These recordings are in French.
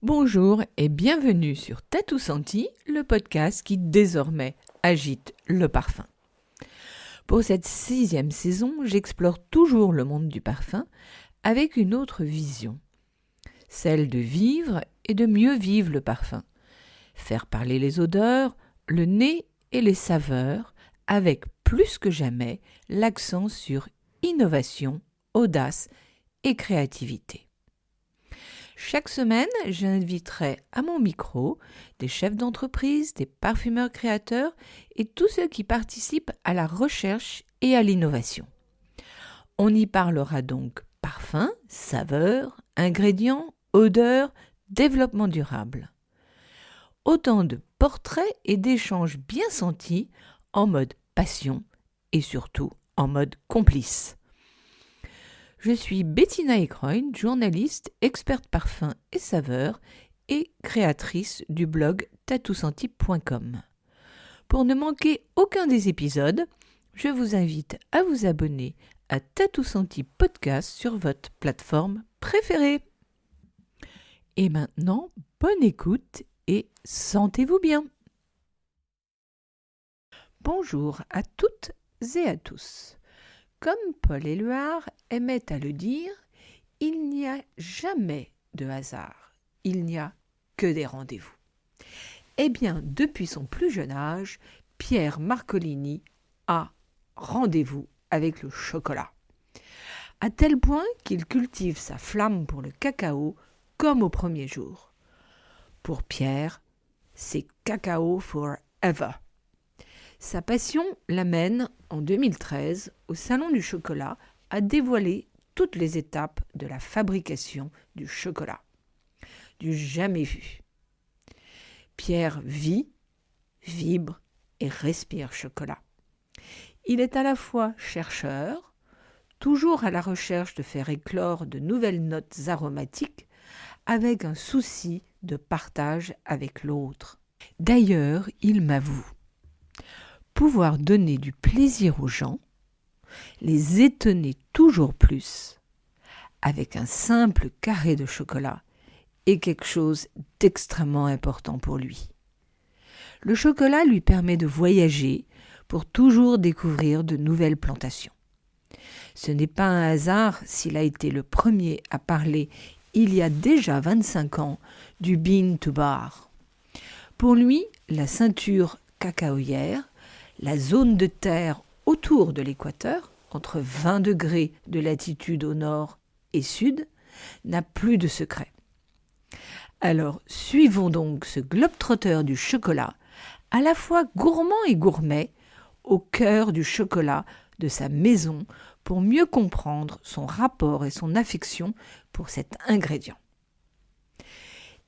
Bonjour et bienvenue sur Tatou Senti, le podcast qui désormais agite le parfum. Pour cette 6e saison, j'explore toujours le monde du parfum avec une autre vision, celle de vivre et de mieux vivre le parfum. Faire parler les odeurs, le nez et les saveurs, avec plus que jamais l'accent sur innovation, audace et créativité. Chaque semaine, j'inviterai à mon micro des chefs d'entreprise, des parfumeurs créateurs et tous ceux qui participent à la recherche et à l'innovation. On y parlera donc parfum, saveurs, ingrédients, odeurs, développement durable. Autant de portraits et d'échanges bien sentis en mode passion et surtout en mode complice. Je suis Bettina Ekroyn, journaliste, experte parfum et saveurs et créatrice du blog tatousenti.com. Pour ne manquer aucun des épisodes, je vous invite à vous abonner à Tatou Senti Podcast sur votre plateforme préférée. Et maintenant, bonne écoute et sentez-vous bien. Bonjour à toutes et à tous. Comme Paul Éluard aimait à le dire, il n'y a jamais de hasard, il n'y a que des rendez-vous. Eh bien, depuis son plus jeune âge, Pierre Marcolini a rendez-vous avec le chocolat. À tel point qu'il cultive sa flamme pour le cacao comme au premier jour. Pour Pierre, c'est cacao forever. Sa passion l'amène, en 2013, au Salon du chocolat, à dévoiler toutes les étapes de la fabrication du chocolat. Du jamais vu. Pierre vit, vibre et respire chocolat. Il est à la fois chercheur, toujours à la recherche de faire éclore de nouvelles notes aromatiques, avec un souci de partage avec l'autre. D'ailleurs, il m'avoue pouvoir donner du plaisir aux gens, les étonner toujours plus, avec un simple carré de chocolat, est quelque chose d'extrêmement important pour lui. Le chocolat lui permet de voyager pour toujours découvrir de nouvelles plantations. Ce n'est pas un hasard s'il a été le premier à parler, il y a déjà 25 ans, du bean to bar. Pour lui, la ceinture cacaoyère, la zone de terre autour de l'équateur, entre 20 degrés de latitude au nord et sud, n'a plus de secret. Alors, suivons donc ce globe-trotteur du chocolat, à la fois gourmand et gourmet, au cœur du chocolat de sa maison, pour mieux comprendre son rapport et son affection pour cet ingrédient.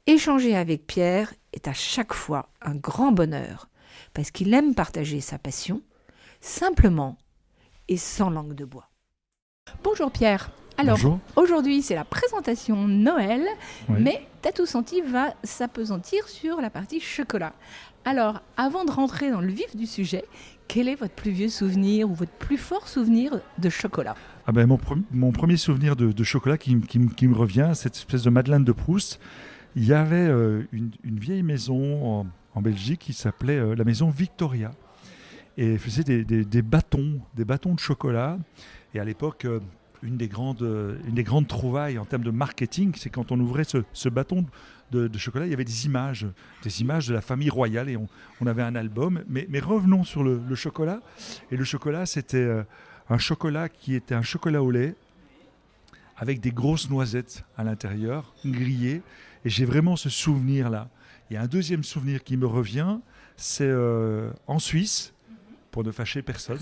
Échanger avec Pierre est à chaque fois un grand bonheur, parce qu'il aime partager sa passion, simplement et sans langue de bois. Bonjour Pierre. Alors, Bonjour. Aujourd'hui c'est la présentation Noël, Oui. mais Tatou Senti va s'appesantir sur la partie chocolat. Alors, avant de rentrer dans le vif du sujet, quel est votre plus vieux souvenir ou votre plus fort souvenir de chocolat ? Mon premier souvenir de chocolat qui me revient, cette espèce de Madeleine de Proust. Il y avait une vieille maison en Belgique qui s'appelait la maison Victoria et faisait des bâtons de chocolat. Et à l'époque, une des grandes trouvailles en termes de marketing, c'est quand on ouvrait ce bâton de chocolat, il y avait des images de la famille royale et on avait un album. Mais revenons sur le chocolat. Et le chocolat, c'était un chocolat qui était un chocolat au lait avec des grosses noisettes à l'intérieur, grillées. Et j'ai vraiment ce souvenir-là. Il y a un deuxième souvenir qui me revient, c'est en Suisse, pour ne fâcher personne.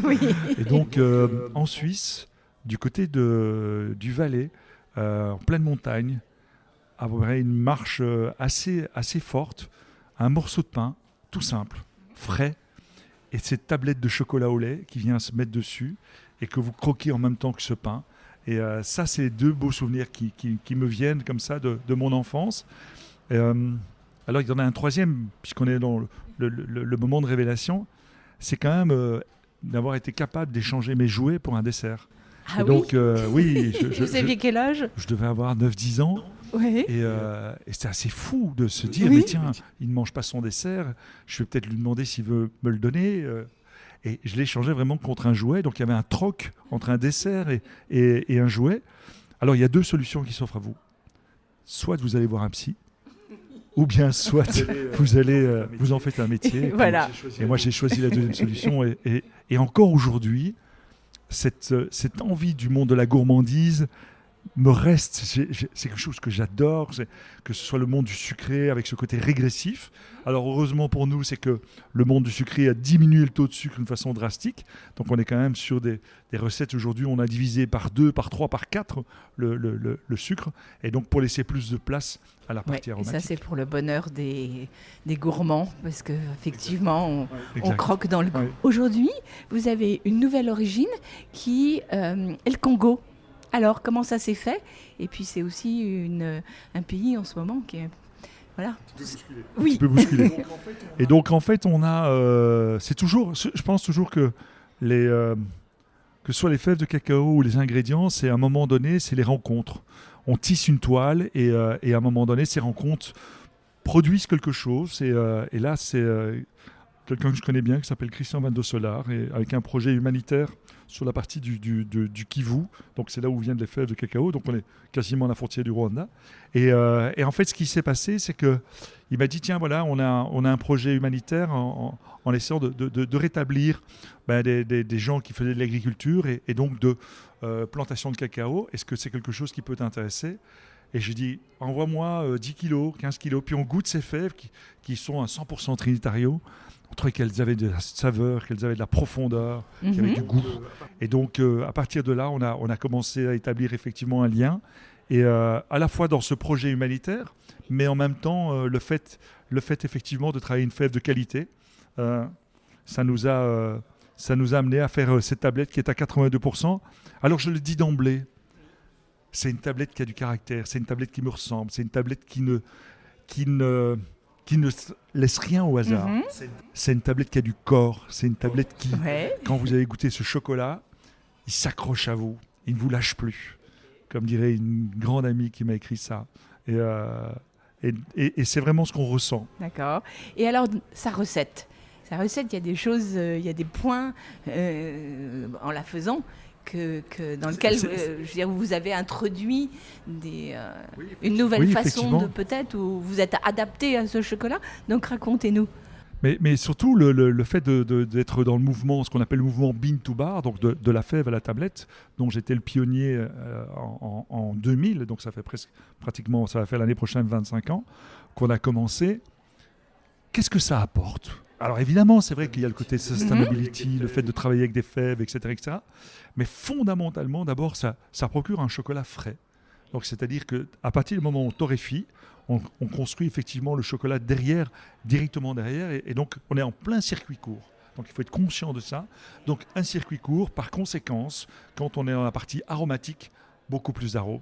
Oui. Et donc, en Suisse, du côté du Valais, en pleine montagne, après une marche assez forte, un morceau de pain, tout simple, frais, et cette tablette de chocolat au lait qui vient se mettre dessus et que vous croquez en même temps que ce pain. Et ça, c'est deux beaux souvenirs qui me viennent comme ça de mon enfance. Alors, il y en a un troisième, puisqu'on est dans le moment de révélation, c'est quand même d'avoir été capable d'échanger mes jouets pour un dessert. Ah et donc, oui, Vous aviez quel âge ? je devais avoir 9-10 ans. Oui. Et c'était assez fou de se dire, Oui. mais tiens, il ne mange pas son dessert, je vais peut-être lui demander s'il veut me le donner. Et je l'ai échangé vraiment contre un jouet. Donc il y avait un troc entre un dessert et un jouet. Alors il y a 2 solutions qui s'offrent à vous. Soit vous allez voir un psy, ou bien soit vous allez vous en faites un métier. Voilà. Et moi j'ai choisi la deuxième solution. Et encore aujourd'hui, cette envie du monde de la gourmandise me reste, c'est quelque chose que j'adore, que ce soit le monde du sucré avec ce côté régressif. Alors heureusement pour nous, c'est que le monde du sucré a diminué le taux de sucre d'une façon drastique. Donc on est quand même sur des recettes aujourd'hui, on a divisé par 2, par 3, par 4 le sucre. Et donc pour laisser plus de place à la partie Et aromatique. ça, c'est pour le bonheur des gourmands, parce qu'effectivement, on croque dans le goût. Ouais. Aujourd'hui, vous avez une nouvelle origine qui est le Congo. Alors, comment ça s'est fait? Et puis, c'est aussi un pays en ce moment qui est... Voilà. Un petit peu bousculé. Et donc, en fait, on a... c'est toujours... Je pense toujours que que ce soit les fèves de cacao ou les ingrédients, c'est à un moment donné, c'est les rencontres. On tisse une toile et à un moment donné, ces rencontres produisent quelque chose. Et là, c'est quelqu'un que je connais bien qui s'appelle Christian Van de Solar, et avec un projet humanitaire sur la partie du Kivu. Donc c'est là où viennent les fèves de cacao. Donc on est quasiment à la frontière du Rwanda. Et en fait, ce qui s'est passé, c'est que il m'a dit, tiens, voilà, on a un projet humanitaire en essayant de rétablir des gens qui faisaient de l'agriculture et donc de plantation de cacao. Est-ce que c'est quelque chose qui peut t'intéresser? Et j'ai dit, envoie-moi 10 kilos, 15 kilos, puis on goûte ces fèves qui sont à 100% Trinitario. On trouvait qu'elles avaient de la saveur, qu'elles avaient de la profondeur, qu'elles avaient du goût. Et donc, à partir de là, on a commencé à établir effectivement un lien. Et à la fois dans ce projet humanitaire, mais en même temps, le fait effectivement de travailler une fève de qualité, ça nous a amené à faire cette tablette qui est à 82%. Alors, je le dis d'emblée, c'est une tablette qui a du caractère, c'est une tablette qui me ressemble, c'est une tablette qui ne laisse rien au hasard. C'est une tablette qui a du corps, c'est une tablette qui, quand vous avez goûté ce chocolat, il s'accroche à vous, il ne vous lâche plus. Comme dirait une grande amie qui m'a écrit ça. Et c'est vraiment ce qu'on ressent. D'accord. Et alors, sa recette, il y a des choses, il y a des points en la faisant dans lequel je veux dire, vous avez introduit une nouvelle façon de peut-être, où vous êtes adapté à ce chocolat. Donc racontez-nous. Mais surtout le fait d'être dans le mouvement, ce qu'on appelle le mouvement Bean to Bar, donc de la fève à la tablette, dont j'étais le pionnier en 2000, donc ça va faire l'année prochaine 25 ans qu'on a commencé. Qu'est-ce que ça apporte? Alors évidemment, c'est vrai qu'il y a le côté sustainability, le fait de travailler avec des fèves, etc. Mais fondamentalement, d'abord, ça procure un chocolat frais. Donc c'est-à-dire qu'à partir du moment où on torréfie, on construit effectivement le chocolat directement derrière. Et donc, on est en plein circuit court. Donc, il faut être conscient de ça. Donc, un circuit court, par conséquence, quand on est dans la partie aromatique, beaucoup plus d'arômes.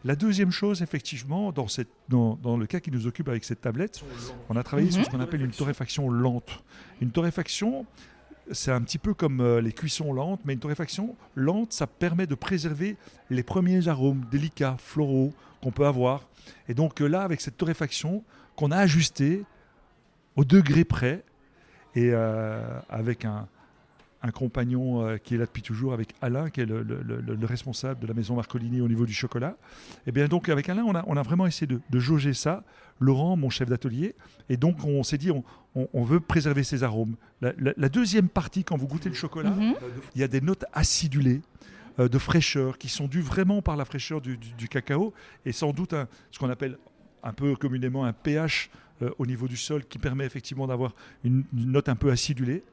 La deuxième chose, effectivement, dans le cas qui nous occupe avec cette tablette, on a travaillé sur ce qu'on appelle une torréfaction lente. Une torréfaction, c'est un petit peu comme les cuissons lentes, mais une torréfaction lente, ça permet de préserver les premiers arômes délicats, floraux qu'on peut avoir. Et donc là, avec cette torréfaction qu'on a ajustée au degré près, et avec un compagnon qui est là depuis toujours, avec Alain, qui est le responsable de la maison Marcolini au niveau du chocolat. Et bien donc avec Alain, on a vraiment essayé de jauger ça. Laurent, mon chef d'atelier. Et donc on s'est dit, on veut préserver ces arômes. La deuxième partie, quand vous goûtez le chocolat, il y a des notes acidulées, de fraîcheur, qui sont dues vraiment par la fraîcheur du cacao, et sans doute ce qu'on appelle un peu communément un pH au niveau du sol, qui permet effectivement d'avoir une note un peu acidulée.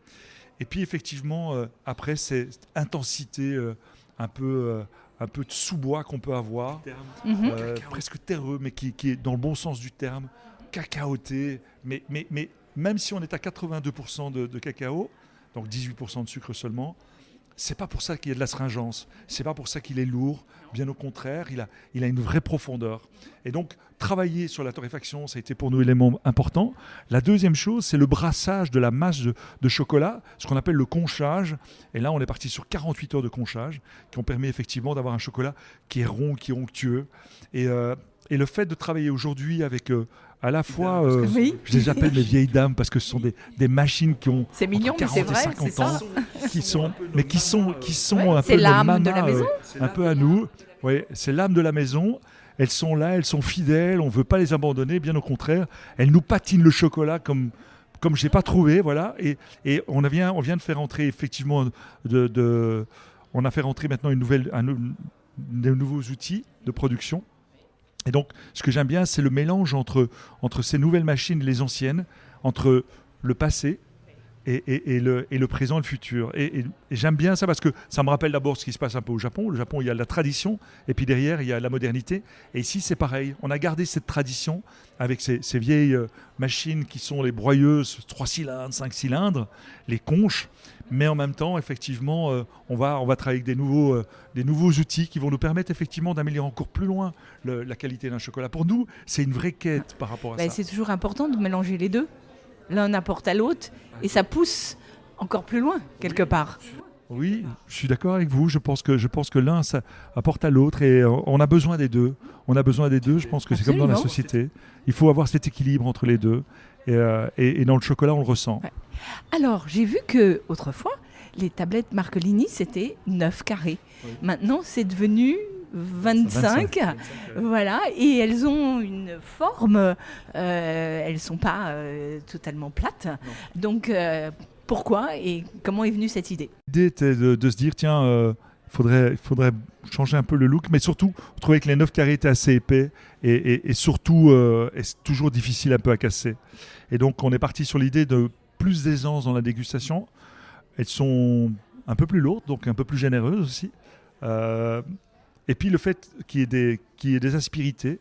Et puis effectivement, après, c'est intensité un peu de sous-bois qu'on peut avoir, presque terreux, mais qui est dans le bon sens du terme, cacaoté. Mais même si on est à 82% de cacao, donc 18% de sucre seulement, c'est pas pour ça qu'il y a de l'astringence, c'est pas pour ça qu'il est lourd, bien au contraire, il a une vraie profondeur. Et donc, travailler sur la torréfaction, ça a été pour nous un élément important. La deuxième chose, c'est le brassage de la masse de chocolat, ce qu'on appelle le conchage. Et là, on est parti sur 48 heures de conchage, qui ont permis effectivement d'avoir un chocolat qui est rond, qui est onctueux. Et et le fait de travailler aujourd'hui avec à la fois, Oui. je les appelle mes vieilles dames parce que ce sont des machines qui ont C'est mignon, entre mais c'est 40 et vrai, 50 c'est ans, ça. qui sont Ouais, un c'est peu nos l'âme de mamas, la maison. un peu à nous. Ouais, c'est l'âme de la maison. Elles sont là, elles sont fidèles, on ne veut pas les abandonner, bien au contraire. Elles nous patinent le chocolat comme je n'ai pas trouvé, voilà. Et on vient de faire entrer effectivement on a fait rentrer maintenant de nouveaux outils de production. Et donc, ce que j'aime bien, c'est le mélange entre ces nouvelles machines et les anciennes, entre le passé et le présent et le futur. Et j'aime bien ça parce que ça me rappelle d'abord ce qui se passe un peu au Japon. Le Japon, il y a la tradition, et puis derrière, il y a la modernité. Et ici, c'est pareil. On a gardé cette tradition avec ces vieilles machines qui sont les broyeuses, 3 cylindres, 5 cylindres, les conches. Mais en même temps, effectivement, on va travailler avec des nouveaux outils qui vont nous permettre effectivement d'améliorer encore plus loin la qualité d'un chocolat. Pour nous, c'est une vraie quête par rapport à ça. C'est toujours important de mélanger les deux. L'un apporte à l'autre et ça pousse encore plus loin, quelque part. Oui, je suis d'accord avec vous. Je pense que l'un, ça apporte à l'autre et on a besoin des deux. On a besoin des deux. Je pense que c'est comme dans la société. Il faut avoir cet équilibre entre les deux. Et dans le chocolat, on le ressent. Ouais. Alors, j'ai vu que autrefois, les tablettes Marcolini, c'était 9 carrés. Oui. Maintenant, c'est devenu 25. Voilà, et elles ont une forme, elles ne sont pas totalement plates. Non. Donc, pourquoi et comment est venue cette idée ? L'idée était de se dire, tiens, il faudrait changer un peu le look, mais surtout, on trouvait que les 9 carrés étaient assez épais et surtout, c'est toujours difficile un peu à casser. Et donc, on est parti sur l'idée de plus d'aisance dans la dégustation. Elles sont un peu plus lourdes, donc un peu plus généreuses aussi. Et puis le fait qu'il y ait des aspérités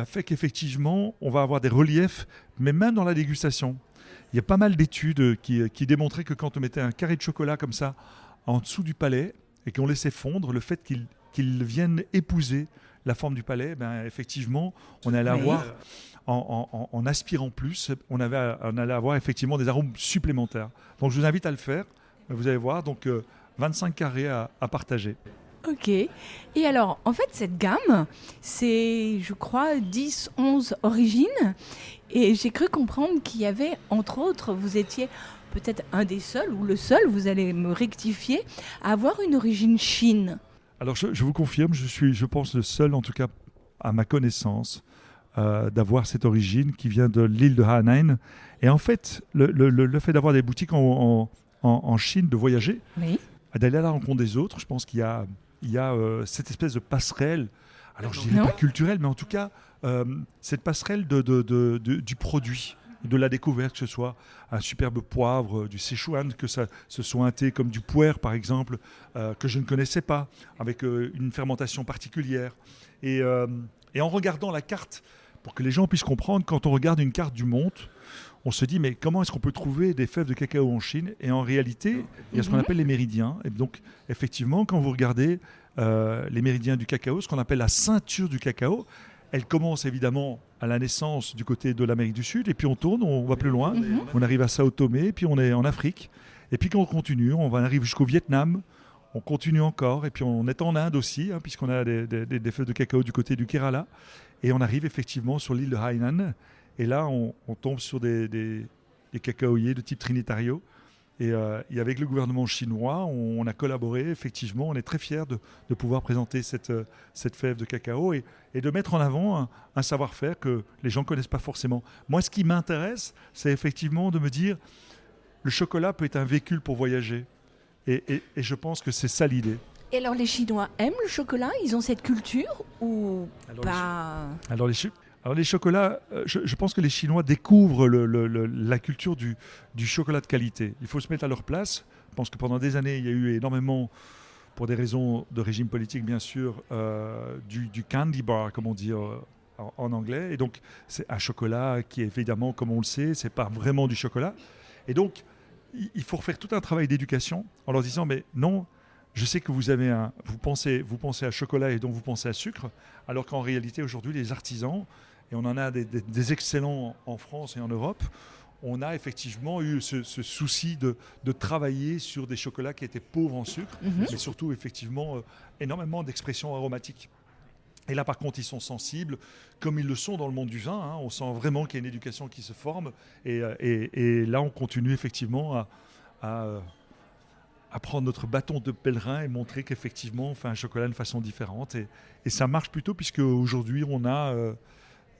fait qu'effectivement, on va avoir des reliefs, mais même dans la dégustation. Il y a pas mal d'études qui démontraient que quand on mettait un carré de chocolat comme ça en dessous du palais et qu'on laissait fondre, le fait qu'il vienne épouser la forme du palais, ben, effectivement, on allait avoir, en aspirant plus, on allait avoir effectivement des arômes supplémentaires. Donc je vous invite à le faire, vous allez voir, donc 25 carrés à partager. Ok. Et alors, en fait, cette gamme, c'est, je crois, 10, 11 origines. Et j'ai cru comprendre qu'il y avait, entre autres, vous étiez peut-être un des seuls, ou le seul, vous allez me rectifier, à avoir une origine Chine. Alors, je vous confirme, je pense, le seul, en tout cas, à ma connaissance, d'avoir cette origine qui vient de l'île de Hainan. Et en fait, le fait d'avoir des boutiques en Chine, de voyager, oui, d'aller à la rencontre des autres, je pense qu'il y a cette espèce de passerelle, alors je ne dirais pas culturelle, mais en tout cas, cette passerelle du produit, de la découverte, que ce soit un superbe poivre, du Sichuan, que ce soit un thé comme du pu'er, par exemple, que je ne connaissais pas, avec une fermentation particulière. Et en regardant la carte, pour que les gens puissent comprendre, quand on regarde une carte du monde, on se dit, mais comment est-ce qu'on peut trouver des fèves de cacao en Chine ? Et en réalité, il y a ce qu'on appelle les méridiens. Et donc, effectivement, quand vous regardez les méridiens du cacao, ce qu'on appelle la ceinture du cacao, elle commence évidemment à la naissance du côté de l'Amérique du Sud, et puis on tourne, on va plus loin, on arrive à Sao Tomé, puis on est en Afrique. Et puis quand on continue, on arrive jusqu'au Vietnam, on continue encore, et puis on est en Inde aussi, hein, puisqu'on a des fèves de cacao du côté du Kerala. Et on arrive effectivement sur l'île de Hainan. Et là, on tombe sur des cacaoyers de type Trinitario. Et avec le gouvernement chinois, on a collaboré, effectivement. On est très fiers de pouvoir présenter cette fève de cacao et de mettre en avant un savoir-faire que les gens ne connaissent pas forcément. Moi, ce qui m'intéresse, c'est effectivement de me dire le chocolat peut être un véhicule pour voyager. Et je pense que c'est ça l'idée. Et alors, les Chinois aiment le chocolat ? Ils ont cette culture ou pas ? Alors les chocolats, je pense que les Chinois découvrent la culture du chocolat de qualité. Il faut se mettre à leur place. Je pense que pendant des années, il y a eu énormément, pour des raisons de régime politique bien sûr, du candy bar, comme on dit en anglais. Et donc c'est un chocolat qui, évidemment, comme on le sait, c'est pas vraiment du chocolat. Et donc il faut refaire tout un travail d'éducation en leur disant, mais non, je sais que vous pensez à chocolat et donc vous pensez à sucre, alors qu'en réalité aujourd'hui les artisans, et on en a des excellents en France et en Europe, on a effectivement eu ce souci de travailler sur des chocolats qui étaient pauvres en sucre, mais surtout effectivement énormément d'expressions aromatiques. Et là, par contre, ils sont sensibles, comme ils le sont dans le monde du vin. Hein. On sent vraiment qu'il y a une éducation qui se forme. Et là, on continue effectivement à prendre notre bâton de pèlerin et montrer qu'effectivement, on fait un chocolat de façon différente. Et ça marche plutôt, puisque aujourd'hui, on a,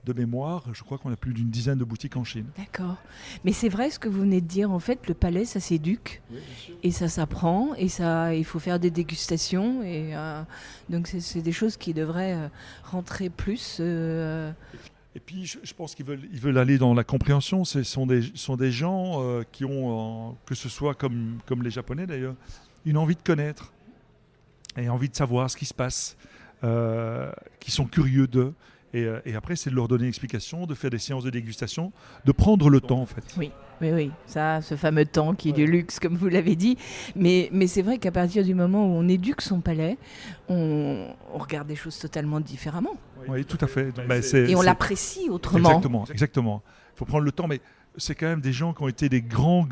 de mémoire, je crois qu'on a plus d'une dizaine de boutiques en Chine. D'accord. Mais c'est vrai ce que vous venez de dire, en fait, le palais, ça s'éduque, et ça s'apprend, et il faut faire des dégustations, et donc c'est des choses qui devraient rentrer plus. Et puis, je pense qu'ils veulent aller dans la compréhension. Ce sont des gens qui ont, que ce soit comme les Japonais d'ailleurs, une envie de connaître et envie de savoir ce qui se passe, qui sont curieux d'eux. Et après, c'est de leur donner une explication, de faire des séances de dégustation, de prendre le temps en fait. Oui, ça, ce fameux temps qui est du luxe, comme vous l'avez dit. Mais c'est vrai qu'à partir du moment où on éduque son palais, on regarde des choses totalement différemment. Oui, tout à fait. Et on l'apprécie autrement. Exactement. Il faut prendre le temps, mais c'est quand même des gens qui ont été des grands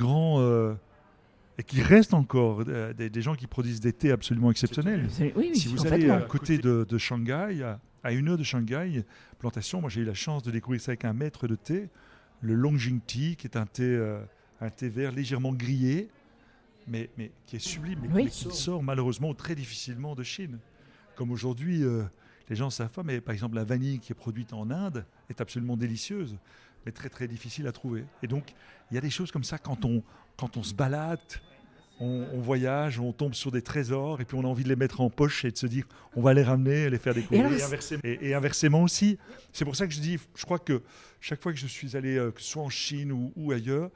et qui restent encore, des gens qui produisent des thés absolument exceptionnels. Oui, si vous allez à côté de Shanghai, à 1 heure de Shanghai, plantation, moi j'ai eu la chance de découvrir ça avec un maître de thé, le Longjing Tea, qui est un thé vert légèrement grillé, mais qui est sublime, mais qui sort malheureusement très difficilement de Chine. Comme aujourd'hui, les gens ne savent pas, mais par exemple la vanille qui est produite en Inde est absolument délicieuse, mais très très difficile à trouver. Et donc il y a des choses comme ça quand on se balade, on voyage, on tombe sur des trésors et puis on a envie de les mettre en poche et de se dire on va les ramener, les faire découvrir. Et inversement aussi. C'est pour ça que je crois que chaque fois que je suis allé, que ce soit en Chine ou ailleurs,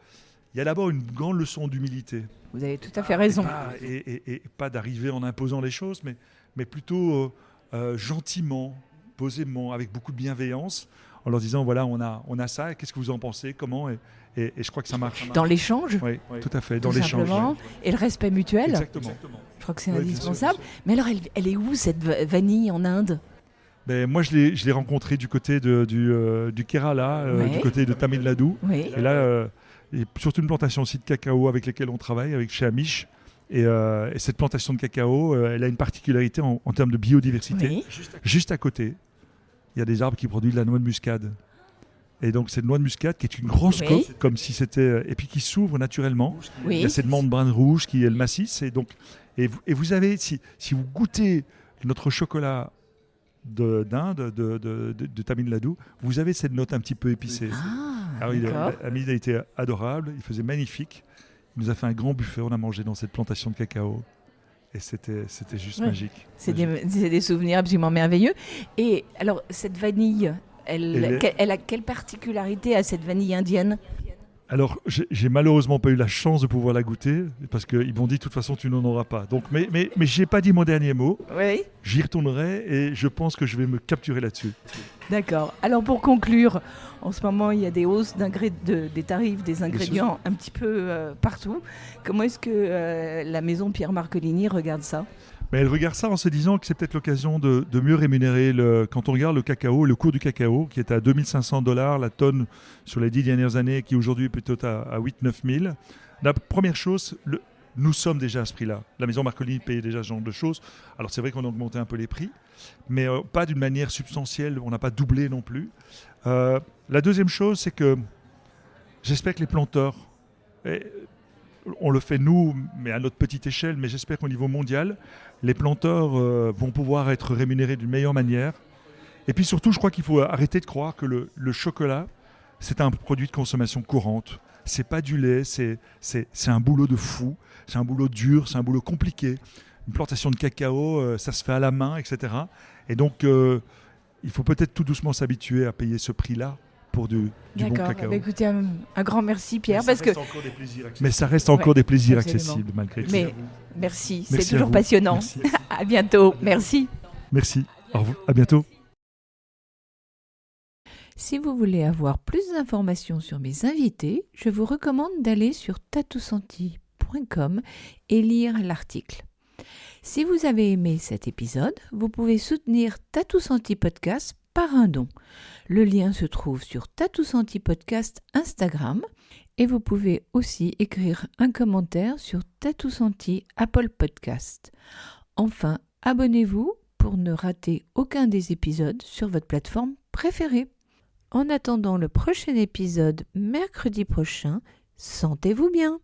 il y a d'abord une grande leçon d'humilité. Vous avez tout à fait raison. Et pas d'arriver en imposant les choses, mais plutôt gentiment, posément, avec beaucoup de bienveillance, en leur disant voilà, on a ça, qu'est-ce que vous en pensez, comment et je crois que ça marche. Dans l'échange. Oui, tout à fait, dans tout l'échange. Simplement, et le respect mutuel. Exactement. Je crois que c'est indispensable. Mais alors, elle est où cette vanille en Inde ? Moi, je l'ai rencontrée du côté du Kerala, du côté de Tamil Nadu. Oui. Et là, il y a surtout une plantation aussi de cacao avec lesquelles on travaille, avec chez Amish. Et cette plantation de cacao, elle a une particularité en termes de biodiversité. Oui. Juste à côté, il y a des arbres qui produisent de la noix de muscade. Et donc cette noix de muscade qui est une grosse coque, comme si c'était, et puis qui s'ouvre naturellement. Oui. Il y a cette membrane rouge qui est le massif. Et vous avez, si vous goûtez notre chocolat d'Inde, de Tamil Nadu, vous avez cette note un petit peu épicée. Hamid a été adorable, il faisait magnifique. Il nous a fait un grand buffet, on a mangé dans cette plantation de cacao. Et c'était juste magique. C'est des souvenirs absolument merveilleux. Et alors, cette vanille, elle a quelle particularité à cette vanille indienne ? Alors, j'ai malheureusement pas eu la chance de pouvoir la goûter, parce qu'ils m'ont dit, de toute façon, tu n'en auras pas. Donc, mais je n'ai pas dit mon dernier mot. Oui. J'y retournerai et je pense que je vais me capturer là-dessus. D'accord. Alors, pour conclure, en ce moment, il y a des hausses des tarifs des ingrédients un petit peu partout. Comment est-ce que la maison Pierre Marcolini regarde ça ? Mais elle regarde ça en se disant que c'est peut-être l'occasion de mieux rémunérer. Quand on regarde le cacao, le cours du cacao, qui est à $2500 la tonne sur les 10 dernières années, qui aujourd'hui est plutôt à 8-9 000. La première chose, nous sommes déjà à ce prix-là. La maison Marcolini payait déjà ce genre de choses. Alors c'est vrai qu'on a augmenté un peu les prix, mais pas d'une manière substantielle. On n'a pas doublé non plus. La deuxième chose, c'est que j'espère que les planteurs... on le fait nous, mais à notre petite échelle, mais j'espère qu'au niveau mondial, les planteurs vont pouvoir être rémunérés d'une meilleure manière. Et puis surtout, je crois qu'il faut arrêter de croire que le chocolat, c'est un produit de consommation courante. C'est pas du lait, c'est un boulot de fou, c'est un boulot dur, c'est un boulot compliqué. Une plantation de cacao, ça se fait à la main, etc. Et donc, il faut peut-être tout doucement s'habituer à payer ce prix-là pour du bon cacao. Écoutez, un grand merci Pierre. Mais ça reste encore des plaisirs absolument. accessibles malgré tout. Mais merci, c'est Merci toujours passionnant. Merci. À bientôt, merci. Merci, au revoir. À bientôt. Si vous voulez avoir plus d'informations sur mes invités, je vous recommande d'aller sur tatousenti.com et lire l'article. Si vous avez aimé cet épisode, vous pouvez soutenir Tatou Senti Podcast par un don. Le lien se trouve sur Tatou Senti Podcast Instagram et vous pouvez aussi écrire un commentaire sur Tatou Senti Apple Podcast. Enfin, abonnez-vous pour pour ne rater aucun des épisodes sur votre plateforme préférée. En attendant le prochain épisode mercredi prochain, sentez-vous bien.